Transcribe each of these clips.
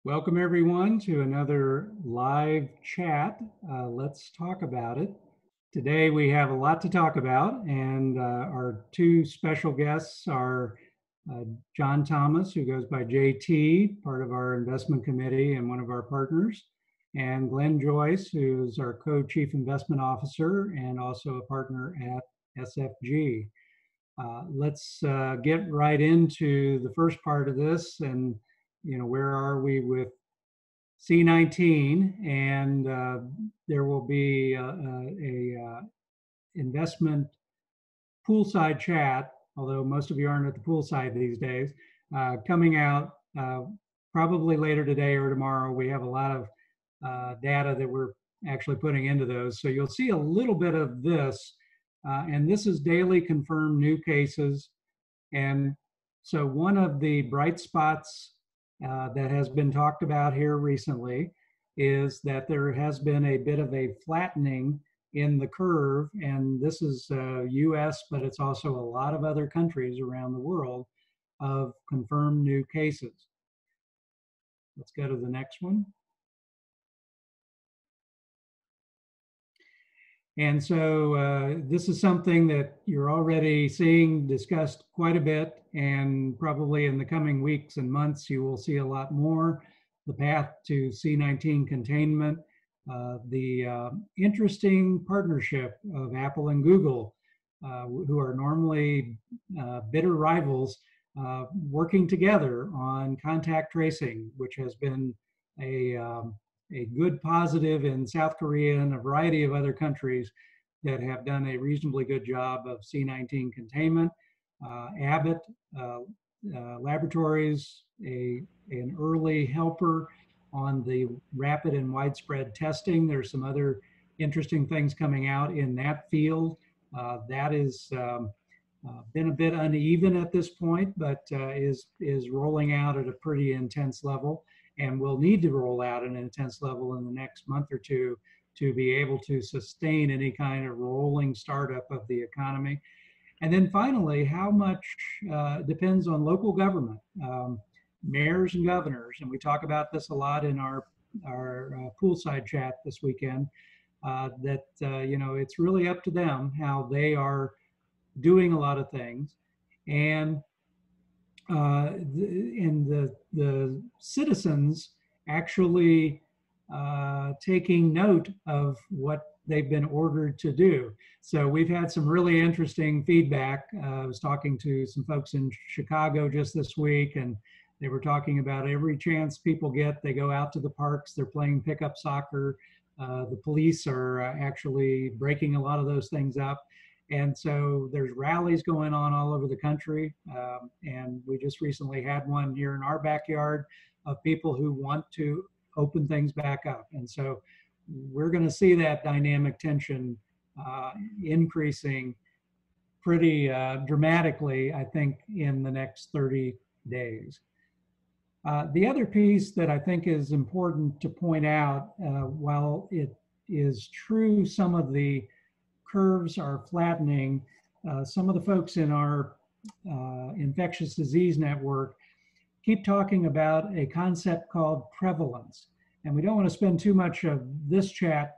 Welcome everyone to another live chat. Let's talk about it. Today we have a lot to talk about, and our two special guests are John Thomas, who goes by JT, part of our investment committee and one of our partners, and Glenn Joyce, who's our co-chief investment officer and also a partner at SFG. Let's get right into the first part of this, and where are we with C19, and there will be a investment poolside chat, although most of you aren't at the poolside these days, coming out probably later today or tomorrow. We have a lot of data that we're actually putting into those. So you'll see a little bit of this, and this is daily confirmed new cases. And so one of the bright spots that has been talked about here recently is that there has been a bit of a flattening in the curve, and this is US, but it's also a lot of other countries around the world of confirmed new cases. Let's go to the next one. And so this is something that you're already seeing discussed quite a bit, and probably in the coming weeks and months, you will see a lot more. The path to C19 containment, the interesting partnership of Apple and Google, who are normally bitter rivals, working together on contact tracing, which has been a good positive in South Korea and a variety of other countries that have done a reasonably good job of C19 containment. Abbott Laboratories, an early helper on the rapid and widespread testing. There's some other interesting things coming out in that field. That is been a bit uneven at this point, but is rolling out at a pretty intense level, and will need to roll out at an intense level in the next month or two to be able to sustain any kind of rolling startup of the economy. And then finally, how much depends on local government, mayors and governors, and we talk about this a lot in our poolside chat this weekend, that it's really up to them how they are doing a lot of things, and the citizens actually taking note of what they've been ordered to do. So we've had some really interesting feedback. I was talking to some folks in Chicago just this week, and they were talking about every chance people get, they go out to the parks, they're playing pickup soccer. The police are actually breaking a lot of those things up. And so there's rallies going on all over the country. And we just recently had one here in our backyard of people who want to open things back up. And so we're going to see that dynamic tension increasing pretty dramatically, I think, in the next 30 days. The other piece that I think is important to point out, while it is true some of the curves are flattening, some of the folks in our infectious disease network keep talking about a concept called prevalence. And we don't want to spend too much of this chat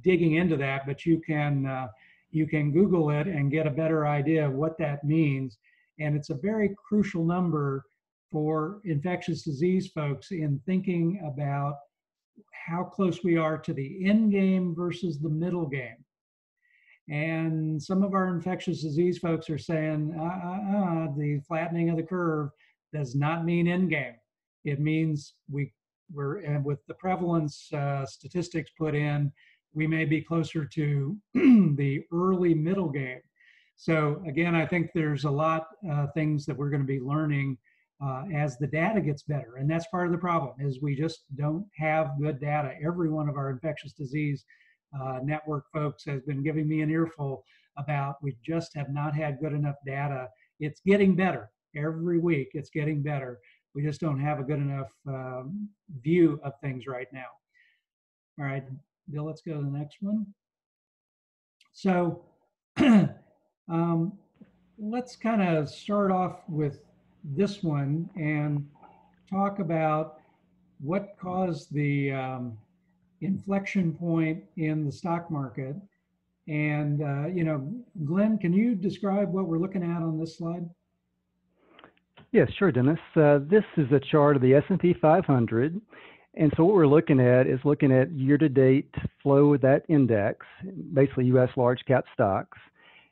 digging into that, but you can Google it and get a better idea of what that means. And it's a very crucial number for infectious disease folks in thinking about how close we are to the end game versus the middle game. And some of our infectious disease folks are saying, the flattening of the curve does not mean end game. It means we're with the prevalence statistics put in, we may be closer to the early middle game. So again, I think there's a lot of things that we're going to be learning as the data gets better. And that's part of the problem, is we just don't have good data. Every one of our infectious disease network folks has been giving me an earful about we just have not had good enough data. It's getting better. Every week it's getting better. We just don't have a good enough view of things right now. All right, Bill, let's go to the next one. So let's kind of start off with this one and talk about what caused the inflection point in the stock market. And, Glenn, can you describe what we're looking at on this slide? Yes, sure, Dennis. This is a chart of the S&P 500. And so what we're looking at is looking at year-to-date flow of that index, basically U.S. large cap stocks.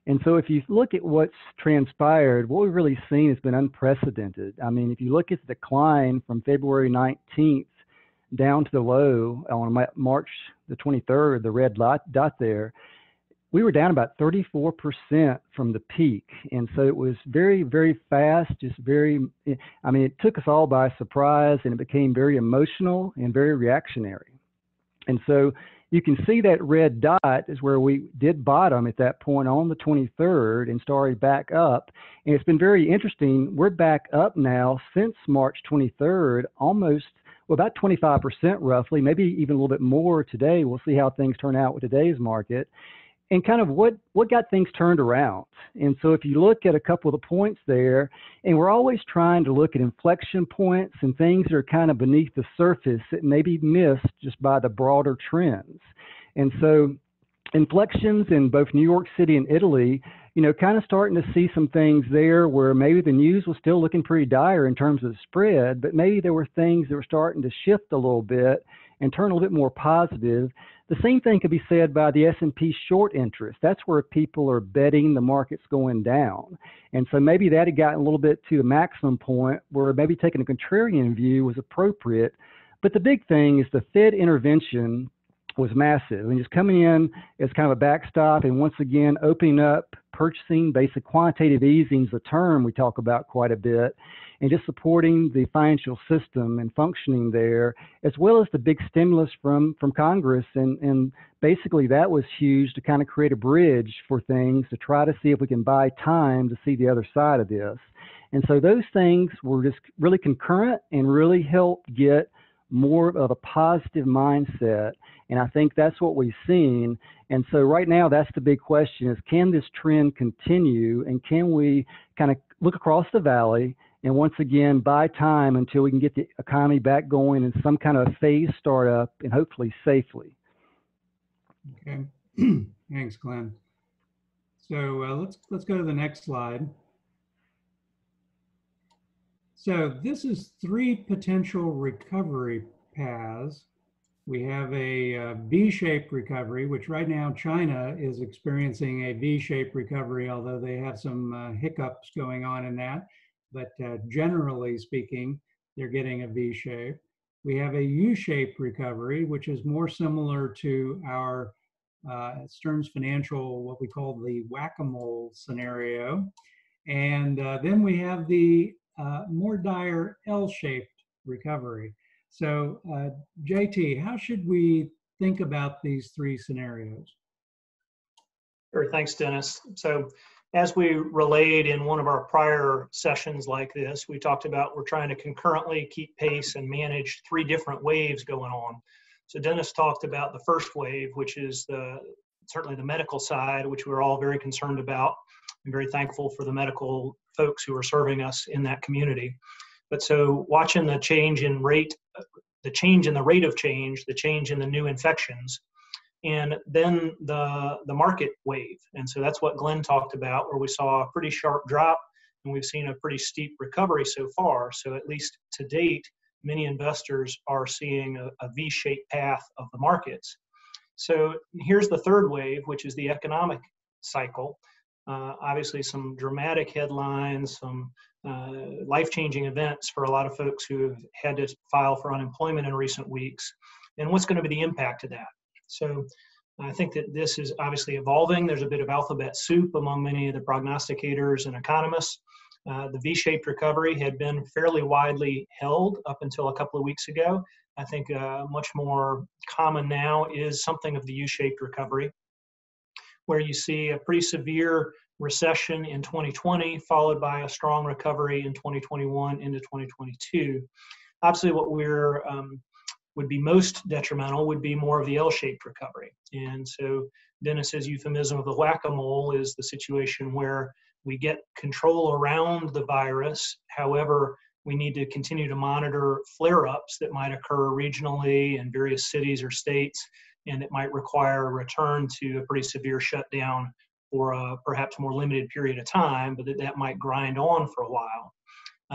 And so if you look at what's transpired, what we've really seen has been unprecedented. I mean, if you look at the decline from February 19th down to the low on March the 23rd, the red dot there, we were down about 34% from the peak. And so it was very, very fast, it took us all by surprise, and it became very emotional and very reactionary. And so you can see that red dot is where we did bottom at that point on the 23rd and started back up. And it's been very interesting. We're back up now since March 23rd, about 25% roughly, maybe even a little bit more today. We'll see how things turn out with today's market. And kind of what got things turned around. And so if you look at a couple of the points there, and we're always trying to look at inflection points and things that are kind of beneath the surface that may be missed just by the broader trends. And so inflections in both New York City and Italy, kind of starting to see some things there where maybe the news was still looking pretty dire in terms of the spread, but maybe there were things that were starting to shift a little bit and turn a little bit more positive. The same thing could be said by the S&P short interest. That's where people are betting the market's going down. And so maybe that had gotten a little bit to the maximum point where maybe taking a contrarian view was appropriate. But the big thing is the Fed intervention was massive. And just coming in as kind of a backstop and once again opening up purchasing, basic quantitative easing is a term we talk about quite a bit, and just supporting the financial system and functioning there, as well as the big stimulus from Congress. And basically that was huge to kind of create a bridge for things to try to see if we can buy time to see the other side of this. And so those things were just really concurrent and really helped get more of a positive mindset. And I think that's what we've seen. And so right now, that's the big question is, can this trend continue? And can we kind of look across the valley and once again buy time until we can get the economy back going in some kind of phase startup and hopefully safely? Okay, thanks, Glenn. So let's go to the next slide. So this is 3 potential recovery paths. We have a V-shaped recovery, which right now China is experiencing a V-shaped recovery, although they have some hiccups going on in that. But generally speaking, they're getting a V-shape. We have a U-shaped recovery, which is more similar to our Stearns Financial, what we call the whack-a-mole scenario. And then we have the more dire L-shaped recovery. So JT, how should we think about these 3 scenarios? Sure, thanks, Dennis. So as we relayed in one of our prior sessions like this, we talked about we're trying to concurrently keep pace and manage 3 different waves going on. So Dennis talked about the first wave, which is certainly the medical side, which we're all very concerned about. I'm very thankful for the medical folks who are serving us in that community. But so watching the change in rate, the change in the rate of change, the change in the new infections, and then the market wave. And so that's what Glenn talked about, where we saw a pretty sharp drop and we've seen a pretty steep recovery so far. So at least to date, many investors are seeing a V-shaped path of the markets. So here's the third wave, which is the economic cycle. Obviously some dramatic headlines, some life-changing events for a lot of folks who have had to file for unemployment in recent weeks. And what's going to be the impact of that? So I think that this is obviously evolving. There's a bit of alphabet soup among many of the prognosticators and economists. The V-shaped recovery had been fairly widely held up until a couple of weeks ago. I think much more common now is something of the U-shaped recovery, where you see a pretty severe recession in 2020, followed by a strong recovery in 2021 into 2022. Obviously, what would be most detrimental would be more of the L-shaped recovery. And so Dennis's euphemism of the whack-a-mole is the situation where we get control around the virus. However, We need to continue to monitor flare-ups that might occur regionally in various cities or states, and it might require a return to a pretty severe shutdown for a perhaps more limited period of time, but that might grind on for a while.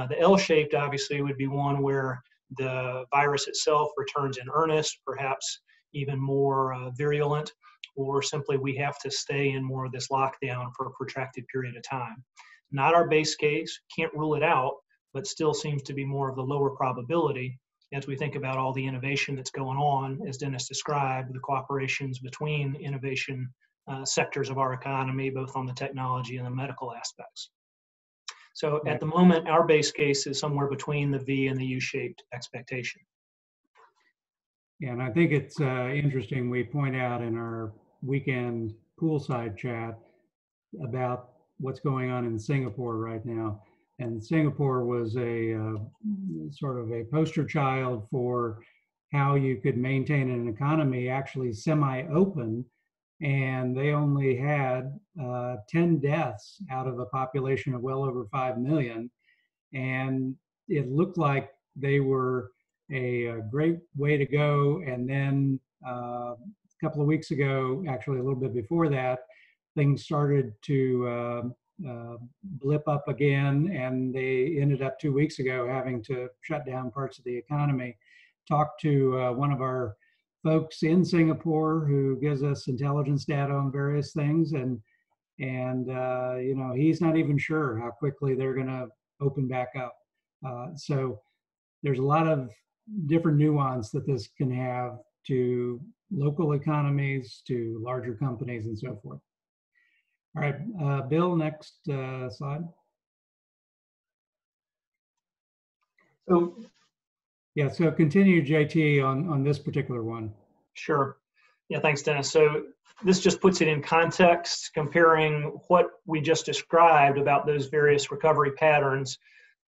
The L-shaped obviously would be one where the virus itself returns in earnest, perhaps even more virulent, or simply we have to stay in more of this lockdown for a protracted period of time. Not our base case, can't rule it out, but still seems to be more of the lower probability as we think about all the innovation that's going on, as Dennis described, the cooperations between innovation sectors of our economy, both on the technology and the medical aspects. So at the moment, our base case is somewhere between the V and the U-shaped expectation. Yeah, and I think it's interesting, we point out in our weekend poolside chat about what's going on in Singapore right now. And Singapore was a sort of a poster child for how you could maintain an economy actually semi-open, and they only had 10 deaths out of a population of well over 5 million. And it looked like they were a great way to go. And then a couple of weeks ago, actually a little bit before that, things started to blip up again, and they ended up 2 weeks ago having to shut down parts of the economy. Talked to one of our folks in Singapore who gives us intelligence data on various things, and you know, he's not even sure how quickly they're going to open back up. So there's a lot of different nuance that this can have to local economies, to larger companies, and so forth. All right, Bill, next slide. So, yeah, so continue, JT, on this particular one. Sure. Yeah, thanks, Dennis. So this just puts it in context, comparing what we just described about those various recovery patterns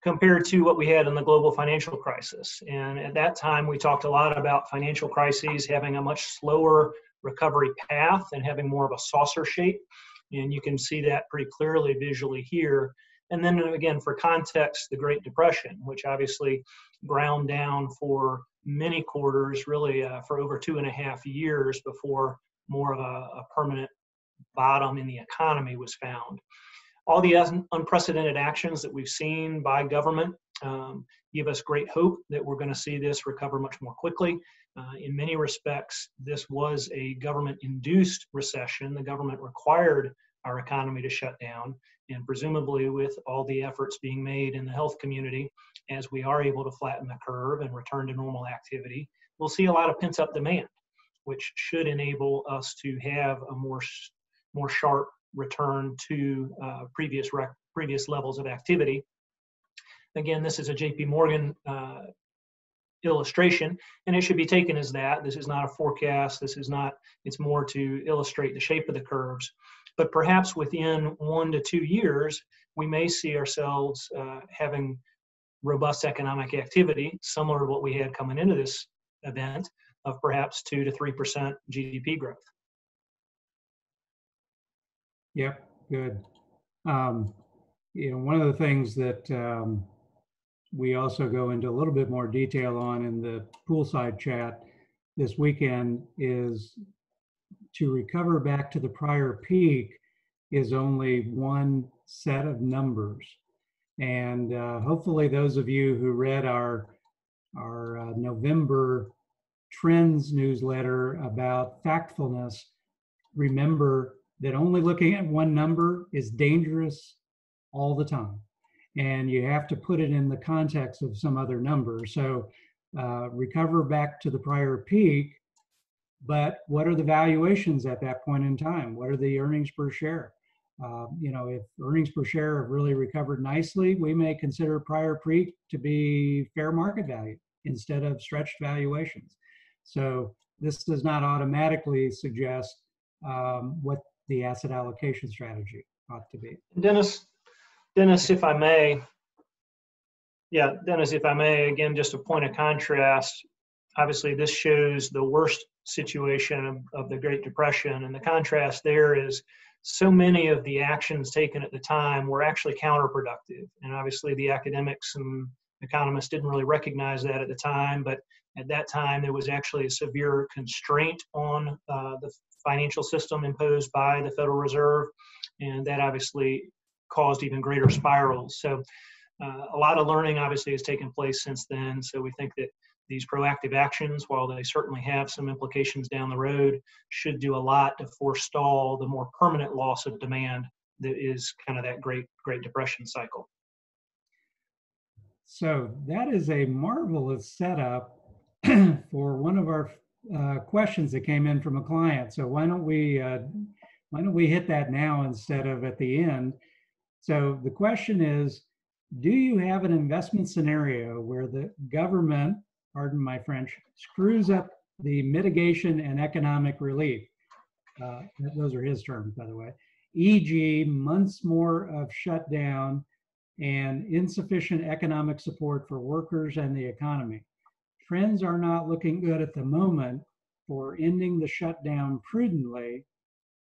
compared to what we had in the global financial crisis. And at that time, we talked a lot about financial crises having a much slower recovery path and having more of a saucer shape. And you can see that pretty clearly visually here. And then again, for context, the Great Depression, which obviously ground down for many quarters, really for over 2.5 years before more of a permanent bottom in the economy was found. All the unprecedented actions that we've seen by government give us great hope that we're going to see this recover much more quickly. In many respects, this was a government-induced recession. The government required our economy to shut down, and presumably with all the efforts being made in the health community, as we are able to flatten the curve and return to normal activity, we'll see a lot of pent-up demand, which should enable us to have a more sharp return to previous levels of activity. Again, this is a JP Morgan illustration, and it should be taken as that. This is not a forecast. This is not, it's more to illustrate the shape of the curves. But perhaps within 1 to 2 years, we may see ourselves having robust economic activity, similar to what we had coming into this event, of perhaps 2 to 3% GDP growth. Yep, good. You know, one of the things that we also go into a little bit more detail on in the poolside chat this weekend is to recover back to the prior peak is only one set of numbers. And hopefully those of you who read our November trends newsletter about factfulness remember that only looking at one number is dangerous all the time. And you have to put it in the context of some other number. So recover back to the prior peak, but what are the valuations at that point in time? What are the earnings per share? You know, if earnings per share have really recovered nicely, we may consider prior peak to be fair market value instead of stretched valuations. So this does not automatically suggest what the asset allocation strategy ought to be. Dennis, if I may, again, just a point of contrast. Obviously, this shows the worst situation of the Great Depression, and the contrast there is so many of the actions taken at the time were actually counterproductive. And obviously, the academics and Economists didn't really recognize that at the time, but at that time there was actually a severe constraint on the financial system imposed by the Federal Reserve, and that obviously caused even greater spirals. So a lot of learning obviously has taken place since then. So we think that these proactive actions, while they certainly have some implications down the road, should do a lot to forestall the more permanent loss of demand that is kind of that Great Depression cycle. So that is a marvelous setup for one of our questions that came in from a client. So why don't we hit that now instead of at the end? So the question is, do you have an investment scenario where the government, pardon my French, screws up the mitigation and economic relief? Those are his terms, by the way. E.g., months more of shutdown and insufficient economic support for workers and the economy. Trends are not looking good at the moment for ending the shutdown prudently,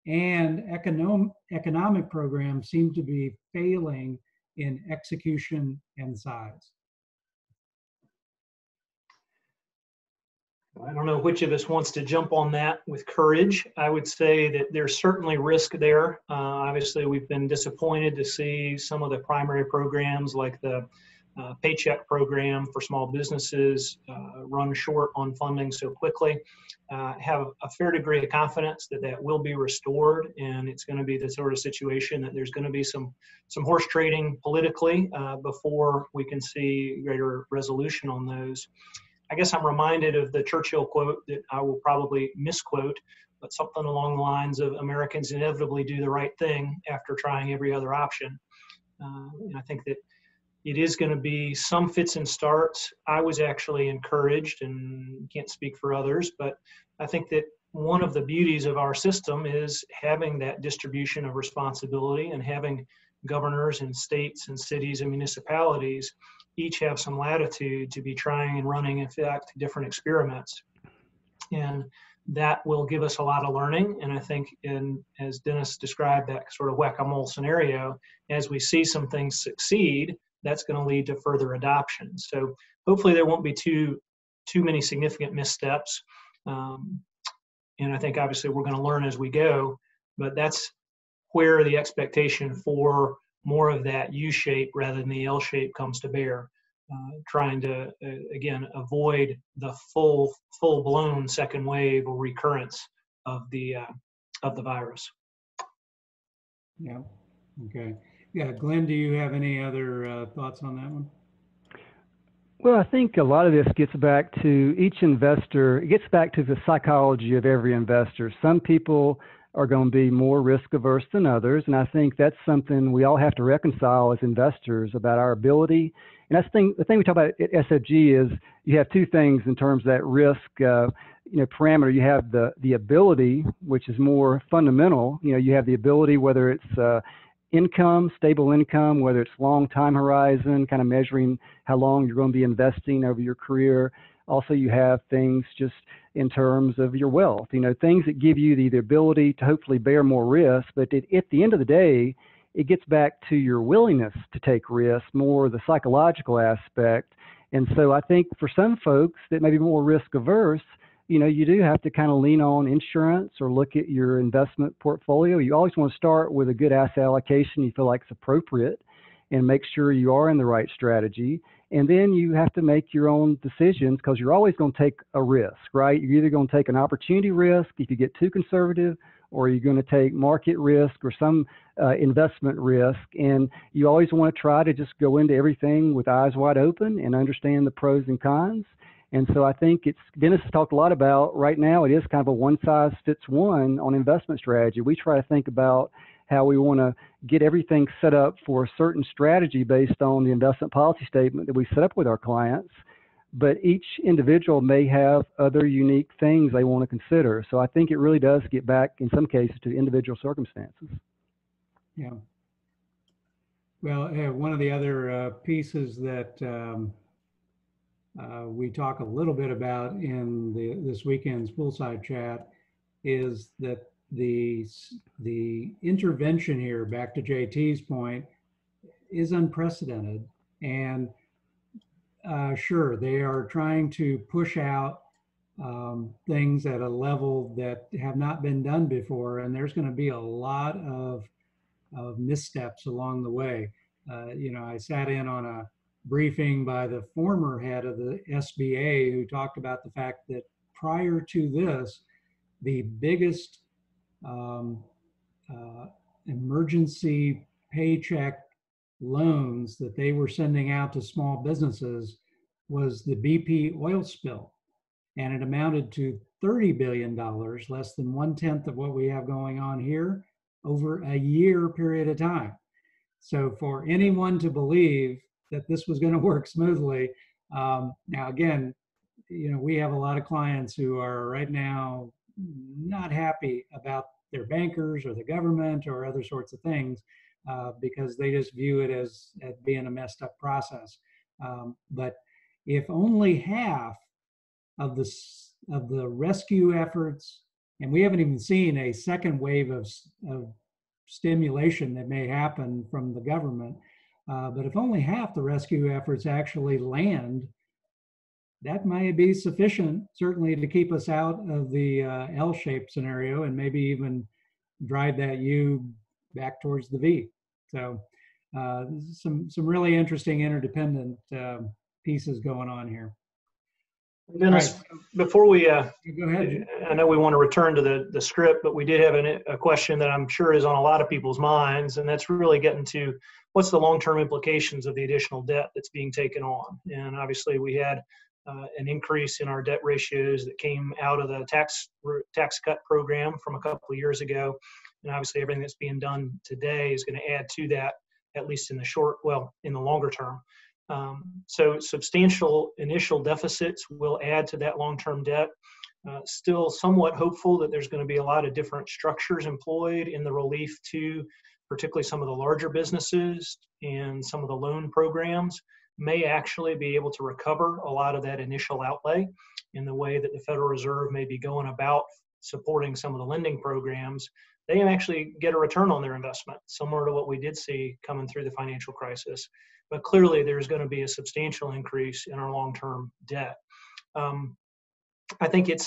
and economic programs seem to be failing in execution and size. I don't know which of us wants to jump on that with courage. I would say that there's certainly risk there. Obviously, we've been disappointed to see some of the primary programs like the paycheck program for small businesses run short on funding so quickly. Have a fair degree of confidence that that will be restored, and it's going to be the sort of situation that there's going to be some horse trading politically before we can see greater resolution on those. I guess I'm reminded of the Churchill quote that I will probably misquote, but something along the lines of Americans inevitably do the right thing after trying every other option. And I think that it is going to be some fits and starts. I was actually encouraged, and can't speak for others, but I think that one of the beauties of our system is having that distribution of responsibility and having governors and states and cities and municipalities each have some latitude to be trying and running, in fact, different experiments. And that will give us a lot of learning. And I think, as Dennis described, that sort of whack-a-mole scenario, as we see some things succeed, that's going to lead to further adoption. So hopefully there won't be too many significant missteps. And I think obviously we're going to learn as we go, but that's where the expectation for more of that U-shape rather than the L-shape comes to bear, trying to, again, avoid the full-blown second wave or recurrence of the virus. Yeah, okay. Yeah, Glenn, do you have any other thoughts on that one? Well, I think a lot of this gets back to each investor. It gets back to the psychology of every investor. Some people are going to be more risk averse than others. And I think that's something we all have to reconcile as investors about our ability. And that's the thing we talk about at SFG is you have two things in terms of that risk parameter. You have the ability, which is more fundamental. You have the ability, whether it's income, stable income, whether it's long time horizon, kind of measuring how long you're going to be investing over your career. Also, you have things just in terms of your wealth, things that give you the ability to hopefully bear more risk. But at the end of the day, it gets back to your willingness to take risks, more the psychological aspect. And so I think for some folks that may be more risk averse, you do have to kind of lean on insurance or look at your investment portfolio. You always want to start with a good asset allocation you feel like is appropriate and make sure you are in the right strategy. And then you have to make your own decisions because you're always going to take a risk, right? You're either going to take an opportunity risk if you get too conservative, or you're going to take market risk or some investment risk. And you always want to try to just go into everything with eyes wide open and understand the pros and cons. And so I think Dennis has talked a lot about right now, it is kind of a one size fits one on investment strategy. We try to think about how we want to get everything set up for a certain strategy based on the investment policy statement that we set up with our clients. But each individual may have other unique things they want to consider. So I think it really does get back, in some cases, to individual circumstances. Yeah. Well, one of the other pieces that we talk a little bit about in this weekend's poolside chat is that the intervention here, back to JT's point, is unprecedented. And sure, they are trying to push out things at a level that have not been done before, and there's going to be a lot of missteps along the way. I sat in on a briefing by the former head of the SBA who talked about the fact that prior to this, the biggest um, uh, emergency paycheck loans that they were sending out to small businesses was the BP oil spill. And it amounted to $30 billion, less than 1/10 of what we have going on here over a year period of time. So for anyone to believe that this was going to work smoothly, now again, we have a lot of clients who are right now not happy about their bankers or the government or other sorts of things because they just view it as being a messed up process. But if only half of the rescue efforts, and we haven't even seen a second wave of stimulation that may happen from the government, but if only half the rescue efforts actually land, that might be sufficient, certainly, to keep us out of the L-shaped scenario and maybe even drive that U back towards the V. So some really interesting interdependent pieces going on here. Dennis, right. Before we, Go ahead. I know we want to return to the script, but we did have a question that I'm sure is on a lot of people's minds, and that's really getting to what's the long-term implications of the additional debt that's being taken on. And obviously we had an increase in our debt ratios that came out of the tax cut program from a couple of years ago. And obviously everything that's being done today is going to add to that, at least in the longer term. So substantial initial deficits will add to that long-term debt. Still somewhat hopeful that there's going to be a lot of different structures employed in the relief to particularly some of the larger businesses, and some of the loan programs may actually be able to recover a lot of that initial outlay in the way that the Federal Reserve may be going about supporting some of the lending programs. They actually get a return on their investment, similar to what we did see coming through the financial crisis. But clearly there's going to be a substantial increase in our long-term debt. I think it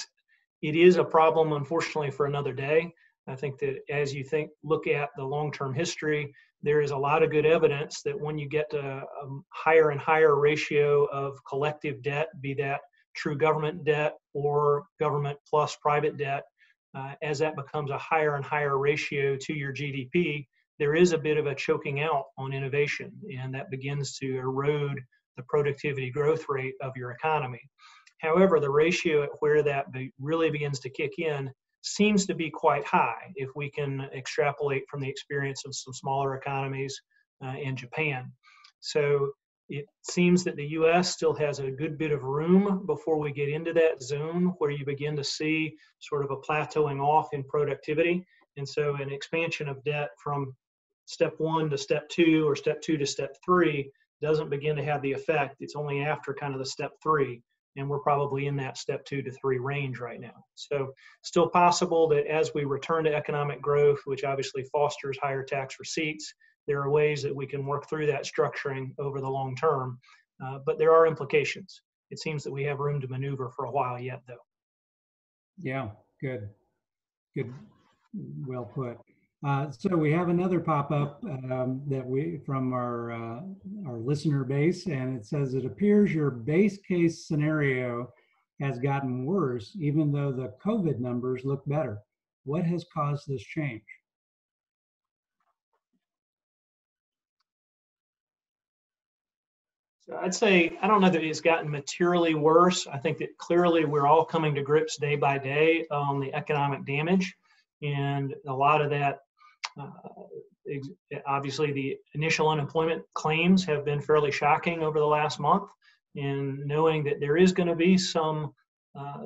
is a problem, unfortunately, for another day. I think that as you look at the long-term history, there is a lot of good evidence that when you get to a higher and higher ratio of collective debt, be that true government debt or government plus private debt, as that becomes a higher and higher ratio to your GDP, there is a bit of a choking out on innovation, and that begins to erode the productivity growth rate of your economy. However, the ratio at where that really begins to kick in seems to be quite high if we can extrapolate from the experience of some smaller economies in Japan. So it seems that the US still has a good bit of room before we get into that zone where you begin to see sort of a plateauing off in productivity. And so an expansion of debt from step 1 to step 2 or step 2 to step 3 doesn't begin to have the effect. It's only after kind of the step 3. And we're probably in that step 2 to 3 range right now. So still possible that as we return to economic growth, which obviously fosters higher tax receipts, there are ways that we can work through that structuring over the long term. But there are implications. It seems that we have room to maneuver for a while yet, though. Yeah, good. Well put. So we have another pop-up that from our listener base, and it says, it appears your base case scenario has gotten worse, even though the COVID numbers look better. What has caused this change? So I'd say, I don't know that it's gotten materially worse. I think that clearly we're all coming to grips day by day on the economic damage, and a lot of that obviously the initial unemployment claims have been fairly shocking over the last month, and knowing that there is going to be some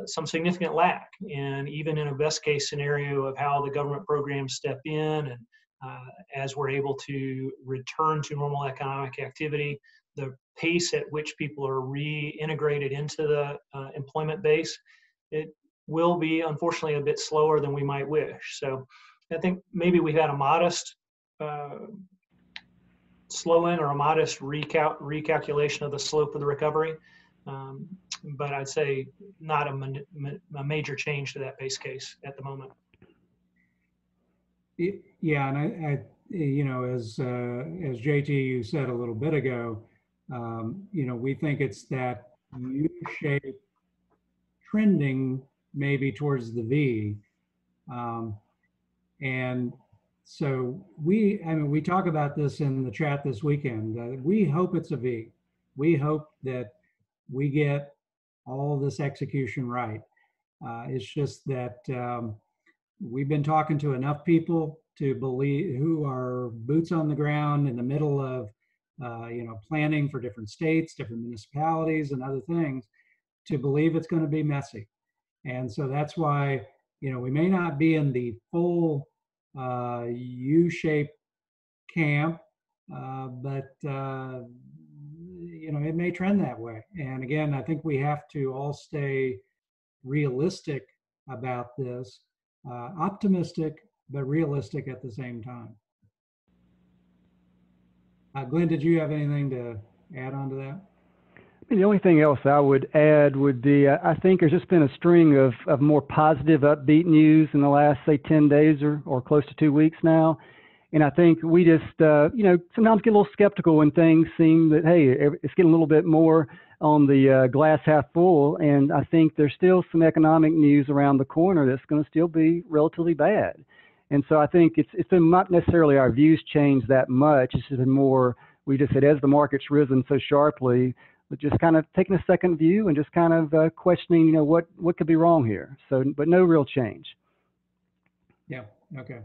significant lack, and even in a best case scenario of how the government programs step in, and as we're able to return to normal economic activity, the pace at which people are reintegrated into the employment base, it will be unfortunately a bit slower than we might wish. So I think maybe we've had a modest slowing or a modest recalculation of the slope of the recovery. But I'd say not a major change to that base case at the moment. Yeah, and I you know, as JT, you said a little bit ago, you know, we think it's that U-shaped trending maybe towards the V. And so I mean, we talk about this in the chat this weekend. We hope it's a V. We hope that we get all this execution right. It's just that we've been talking to enough people to believe, who are boots on the ground in the middle of you know, planning for different states, different municipalities, and other things, to believe it's going to be messy. And so that's why, you know, we may not be in the full U-shaped camp, but you know, it may trend that way. And again, I think we have to all stay realistic about this, optimistic but realistic at the same time. Glenn, did you have anything to add on to that? The only thing else I would add would be, I think there's just been a string of more positive, upbeat news in the last, say, 10 days or close to 2 weeks now. And I think we just, you know, sometimes get a little skeptical when things seem that, hey, it's getting a little bit more on the glass half full. And I think there's still some economic news around the corner that's going to still be relatively bad. And so I think it's been not necessarily our views changed that much. It's just been more, we just said, as the market's risen so sharply, but just kind of taking a second view and just kind of questioning, you know, what could be wrong here. So, but no real change. Yeah. Okay.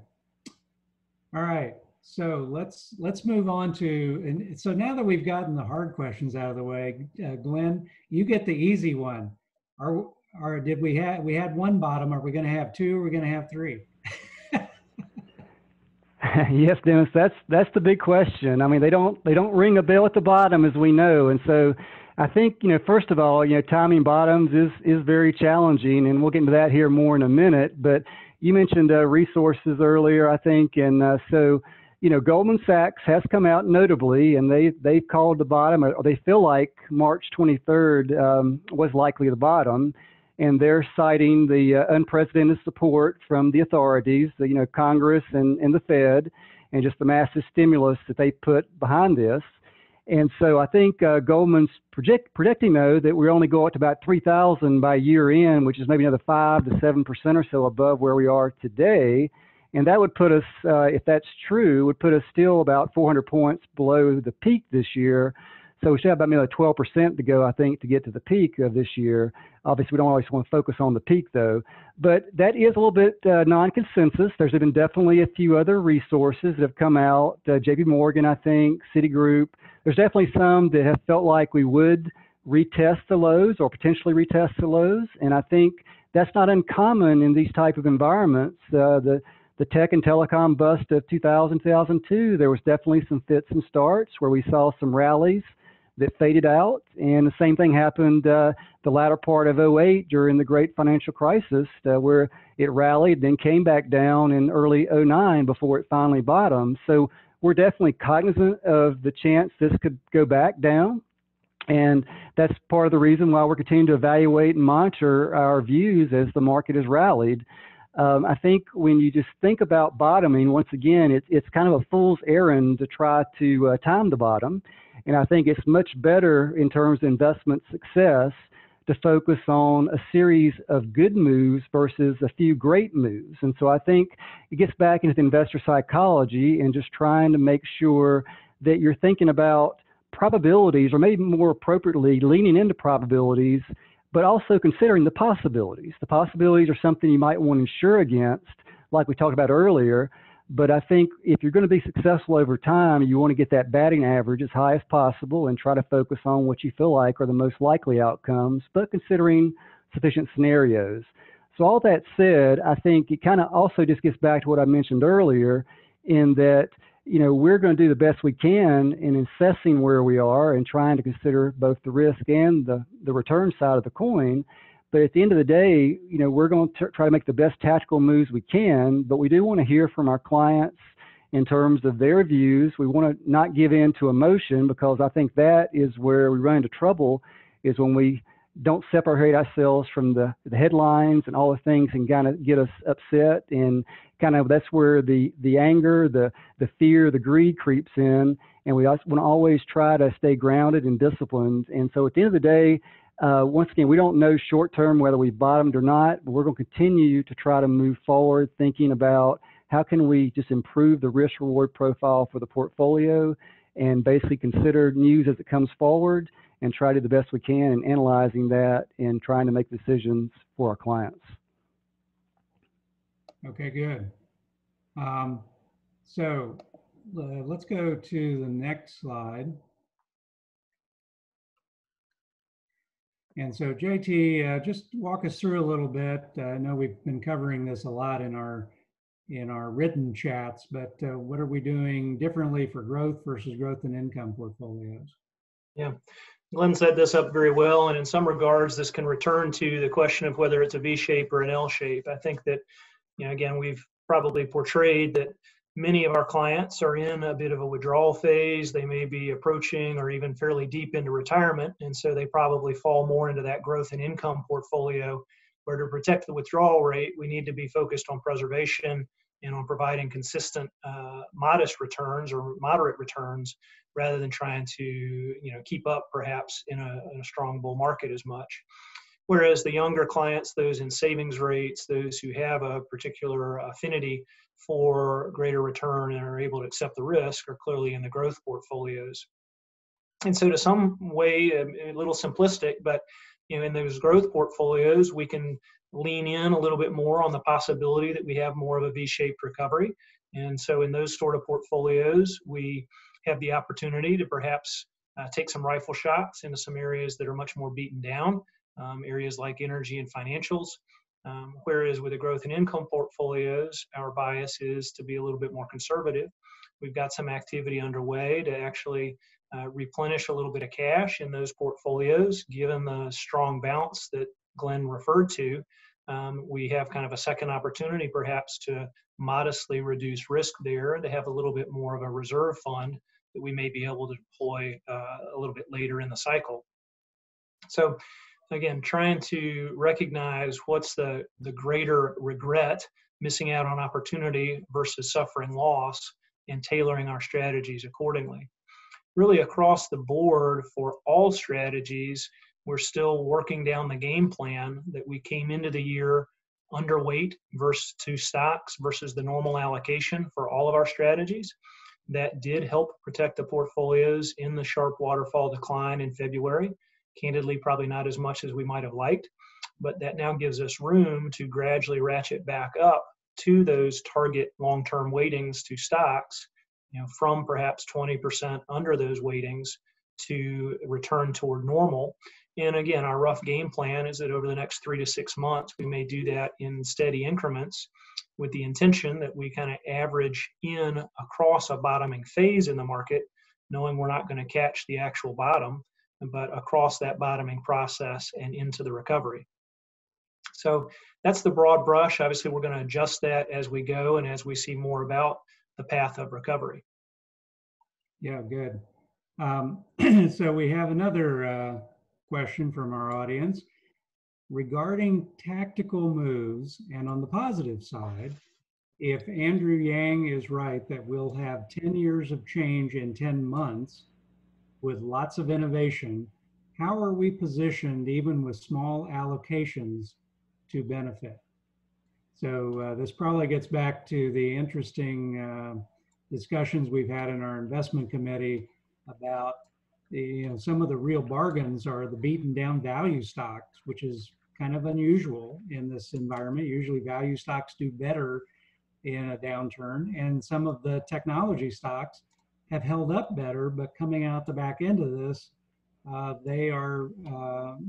All right. So let's move on to, and so now that we've gotten the hard questions out of the way, Glenn, you get the easy one. Did we had one bottom? Are we going to have two? Or are we going to have three? Yes, Dennis, that's the big question. I mean, they don't ring a bell at the bottom, as we know. And so I think, you know, first of all, you know, timing bottoms is very challenging, and we'll get into that here more in a minute. But you mentioned resources earlier, I think, and so, you know, Goldman Sachs has come out notably, and they've called the bottom, or they feel like March 23rd was likely the bottom. And they're citing the unprecedented support from the authorities, you know, Congress and the Fed, and just the massive stimulus that they put behind this. And so I think Goldman's predicting, though, that we only go up to about 3,000 by year end, which is maybe another 5 to 7% or so above where we are today. And that would put us, if that's true, would put us still about 400 points below the peak this year. So we should have about maybe 12% to go, I think, to get to the peak of this year. Obviously, we don't always want to focus on the peak, though. But that is a little bit non-consensus. There's been definitely a few other resources that have come out, JP Morgan, I think, Citigroup. There's definitely some that have felt like we would retest the lows or potentially retest the lows. And I think that's not uncommon in these type of environments. The tech and telecom bust of 2000, 2002, there was definitely some fits and starts where we saw some rallies that faded out. And the same thing happened the latter part of 08 during the great financial crisis, where it rallied, then came back down in early 09 before it finally bottomed. So we're definitely cognizant of the chance this could go back down. And that's part of the reason why we're continuing to evaluate and monitor our views as the market has rallied. I think when you just think about bottoming, once again, it's kind of a fool's errand to try to time the bottom. And I think it's much better in terms of investment success to focus on a series of good moves versus a few great moves. And so I think it gets back into investor psychology and just trying to make sure that you're thinking about probabilities, or maybe more appropriately, leaning into probabilities, but also considering the possibilities. The possibilities are something you might want to insure against, like we talked about earlier. But I think if you're going to be successful over time, you want to get that batting average as high as possible and try to focus on what you feel like are the most likely outcomes, but considering sufficient scenarios. So all that said, I think it kind of also just gets back to what I mentioned earlier, in that, you know, we're going to do the best we can in assessing where we are and trying to consider both the risk and the return side of the coin. But at the end of the day, you know, we're going to try to make the best tactical moves we can, but we do want to hear from our clients in terms of their views. We want to not give in to emotion, because I think that is where we run into trouble, is when we don't separate ourselves from the headlines and all the things and kind of get us upset, and kind of that's where the anger, the fear, the greed creeps in, and we also want to always try to stay grounded and disciplined. And so at the end of the day, once again, we don't know short term whether we bottomed or not, but we're going to continue to try to move forward, thinking about how can we just improve the risk reward profile for the portfolio, and basically consider news as it comes forward and try to do the best we can in analyzing that and trying to make decisions for our clients. Okay, good. So let's go to the next slide. And so JT, just walk us through a little bit. I know we've been covering this a lot in our written chats, but what are we doing differently for growth versus growth and income portfolios? Yeah, Glenn set this up very well, and in some regards, this can return to the question of whether it's a V shape or an L shape. I think that, again, we've probably portrayed that many of our clients are in a bit of a withdrawal phase. They may be approaching or even fairly deep into retirement, and so they probably fall more into that growth and income portfolio, where to protect the withdrawal rate, we need to be focused on preservation and on providing consistent, modest returns or moderate returns, rather than trying to keep up perhaps in a strong bull market as much. Whereas the younger clients, those in savings rates, those who have a particular affinity for greater return and are able to accept the risk, are clearly in the growth portfolios. And so to some way, a little simplistic, but in those growth portfolios, we can lean in a little bit more on the possibility that we have more of a V-shaped recovery. And so in those sort of portfolios, we have the opportunity to perhaps take some rifle shots into some areas that are much more beaten down, areas like energy and financials. Whereas with the growth and income portfolios, our bias is to be a little bit more conservative. We've got some activity underway to actually replenish a little bit of cash in those portfolios. Given the strong bounce that Glenn referred to, we have kind of a second opportunity perhaps to modestly reduce risk there and to have a little bit more of a reserve fund that we may be able to deploy a little bit later in the cycle. So again, trying to recognize what's the greater regret, missing out on opportunity versus suffering loss, and tailoring our strategies accordingly. Really across the board for all strategies, we're still working down the game plan that we came into the year underweight versus to stocks versus the normal allocation for all of our strategies. That did help protect the portfolios in the sharp waterfall decline in February. Candidly, probably not as much as we might have liked, but that now gives us room to gradually ratchet back up to those target long-term weightings to stocks, from perhaps 20% under those weightings to return toward normal. And again, our rough game plan is that over the next 3 to 6 months, we may do that in steady increments with the intention that we kind of average in across a bottoming phase in the market, knowing we're not going to catch the actual bottom, but across that bottoming process and into the recovery. So that's the broad brush. Obviously, we're going to adjust that as we go and as we see more about the path of recovery. Yeah, good. So we have another question from our audience regarding tactical moves. And on the positive side, if Andrew Yang is right that we'll have 10 years of change in 10 months with lots of innovation, how are we positioned even with small allocations to benefit? So this probably gets back to the interesting discussions we've had in our investment committee about some of the real bargains are the beaten down value stocks, which is kind of unusual in this environment. Usually value stocks do better in a downturn, and some of the technology stocks have held up better, but coming out the back end of this, they are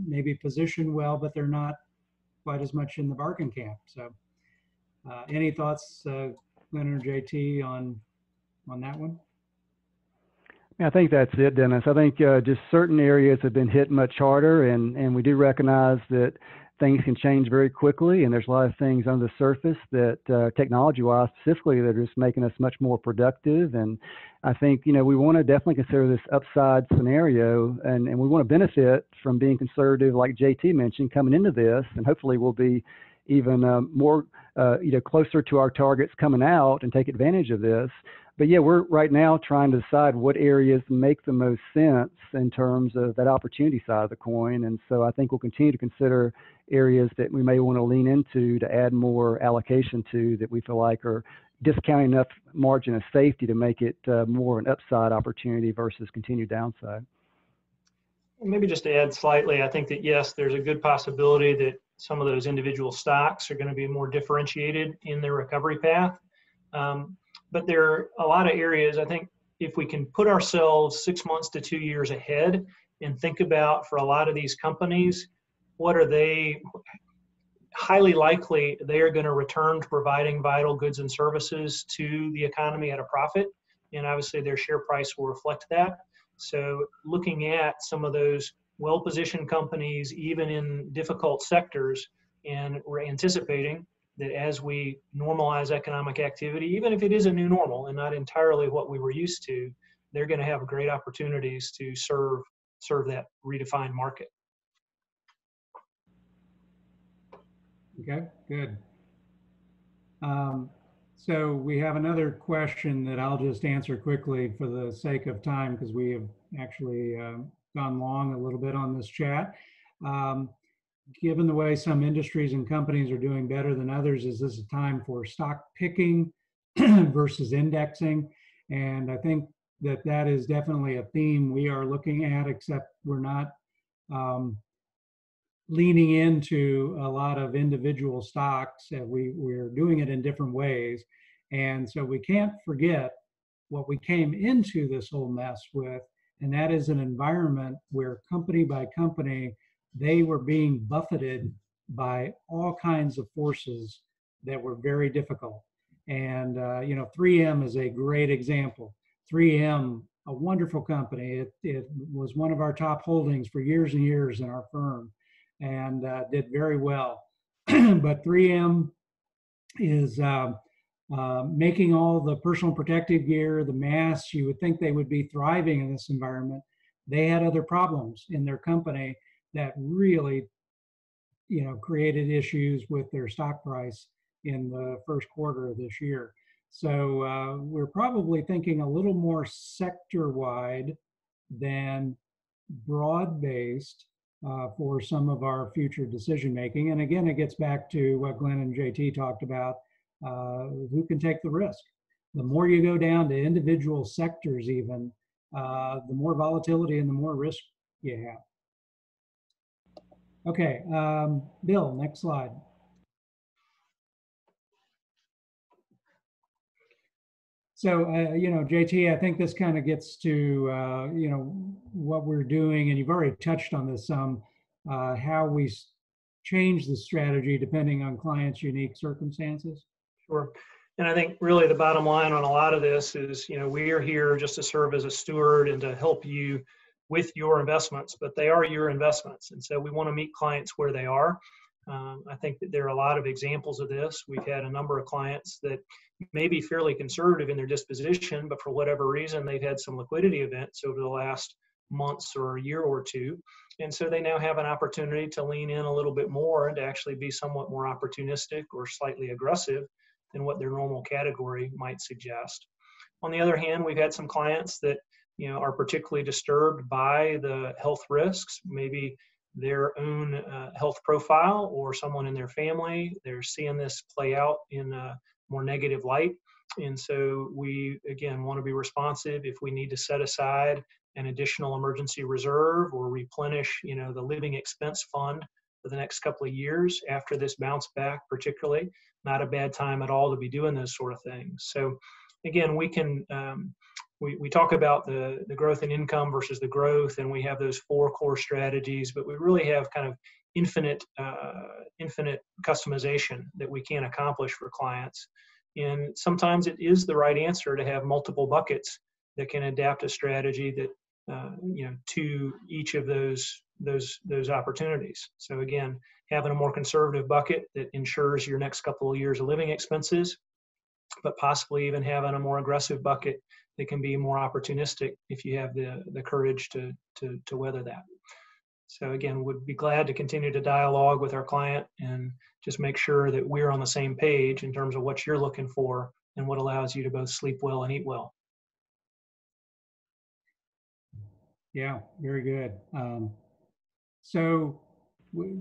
maybe positioned well, but they're not quite as much in the bargain camp. So any thoughts, Glenn or JT, on that one? Yeah, I think that's it, Dennis. I think just certain areas have been hit much harder, and we do recognize that things can change very quickly, and there's a lot of things under the surface that technology-wise specifically that are just making us much more productive. And I think, we want to definitely consider this upside scenario, and we want to benefit from being conservative, like JT mentioned, coming into this, and hopefully we'll be even more closer to our targets coming out and take advantage of this. But yeah, we're right now trying to decide what areas make the most sense in terms of that opportunity side of the coin. And so I think we'll continue to consider areas that we may want to lean into to add more allocation to, that we feel like are discounting enough margin of safety to make it more an upside opportunity versus continued downside. Maybe just to add slightly, I think that yes, there's a good possibility that some of those individual stocks are going to be more differentiated in their recovery path. But there are a lot of areas, I think, if we can put ourselves 6 months to 2 years ahead and think about, for a lot of these companies, what are they highly likely they are going to return to providing vital goods and services to the economy at a profit. And obviously their share price will reflect that. So looking at some of those well-positioned companies, even in difficult sectors, and we're anticipating that as we normalize economic activity, even if it is a new normal and not entirely what we were used to, they're going to have great opportunities to serve that redefined market. Okay, good. So we have another question that I'll just answer quickly for the sake of time, because we have actually gone long a little bit on this chat. Given the way some industries and companies are doing better than others, is this a time for stock picking versus indexing? And I think that is definitely a theme we are looking at, except we're not leaning into a lot of individual stocks. We're doing it in different ways. And so we can't forget what we came into this whole mess with, and that is an environment where company by company, they were being buffeted by all kinds of forces that were very difficult. And 3M is a great example. 3M, a wonderful company. It was one of our top holdings for years and years in our firm, and did very well. But 3M is making all the personal protective gear, the masks. You would think they would be thriving in this environment. They had other problems in their company that really, created issues with their stock price in the first quarter of this year. So we're probably thinking a little more sector-wide than broad-based for some of our future decision-making. And again, it gets back to what Glenn and JT talked about, who can take the risk. The more you go down to individual sectors even, the more volatility and the more risk you have. Okay, Bill, next slide. So, JT, I think this kind of gets to, what we're doing, and you've already touched on this some, how we change the strategy depending on clients' unique circumstances. Sure. And I think really the bottom line on a lot of this is, we are here just to serve as a steward and to help you with your investments, but they are your investments. And so we want to meet clients where they are. I think that there are a lot of examples of this. We've had a number of clients that may be fairly conservative in their disposition, but for whatever reason, they've had some liquidity events over the last months or a year or two. And so they now have an opportunity to lean in a little bit more and to actually be somewhat more opportunistic or slightly aggressive than what their normal category might suggest. On the other hand, we've had some clients that are particularly disturbed by the health risks, maybe their own health profile or someone in their family. They're seeing this play out in a more negative light. And so we, again, want to be responsive if we need to set aside an additional emergency reserve or replenish, the living expense fund for the next couple of years after this bounce back, particularly. Not a bad time at all to be doing those sort of things. So again, we can, we talk about the growth in income versus the growth, and we have those 4 core strategies, but we really have kind of infinite customization that we can accomplish for clients. And sometimes it is the right answer to have multiple buckets that can adapt a strategy that to each of those opportunities. So again, having a more conservative bucket that ensures your next couple of years of living expenses, but possibly even having a more aggressive bucket that can be more opportunistic if you have the courage to weather that. So again, would be glad to continue to dialogue with our client and just make sure that we're on the same page in terms of what you're looking for and what allows you to both sleep well and eat well. Yeah, very good. So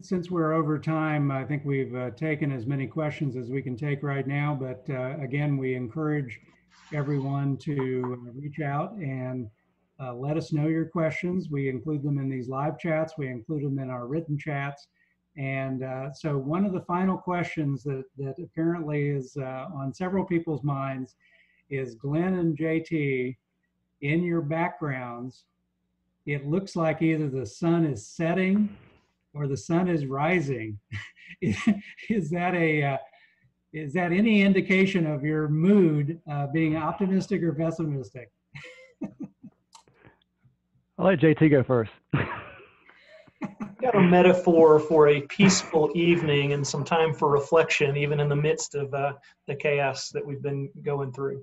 since we're over time, I think we've taken as many questions as we can take right now, but again, we encourage everyone to reach out and let us know your questions. We include them in these live chats. We include them in our written chats. And so one of the final questions that apparently is on several people's minds is, Glenn and JT, in your backgrounds, it looks like either the sun is setting or the sun is rising. Is that any indication of your mood being optimistic or pessimistic? I'll let JT go first. Got a metaphor for a peaceful evening and some time for reflection, even in the midst of the chaos that we've been going through.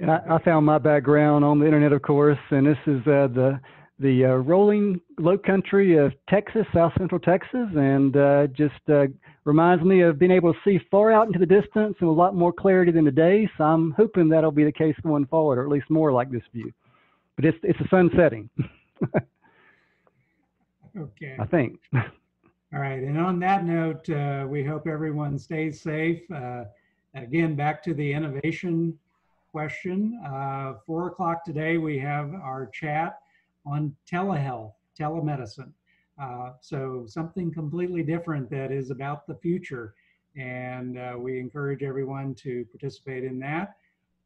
I found my background on the internet, of course, and this is the rolling low country of Texas, South Central Texas, and just reminds me of being able to see far out into the distance and a lot more clarity than today. So I'm hoping that'll be the case going forward, or at least more like this view. But it's a sun setting. Okay. I think. All right. And on that note, we hope everyone stays safe. Again, back to the innovation question. 4 o'clock today, we have our chat on telehealth, telemedicine. So something completely different that is about the future. And we encourage everyone to participate in that.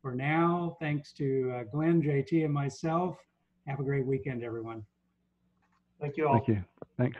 For now, thanks to Glenn, JT, and myself. Have a great weekend, everyone. Thank you all. Thank you. Thanks.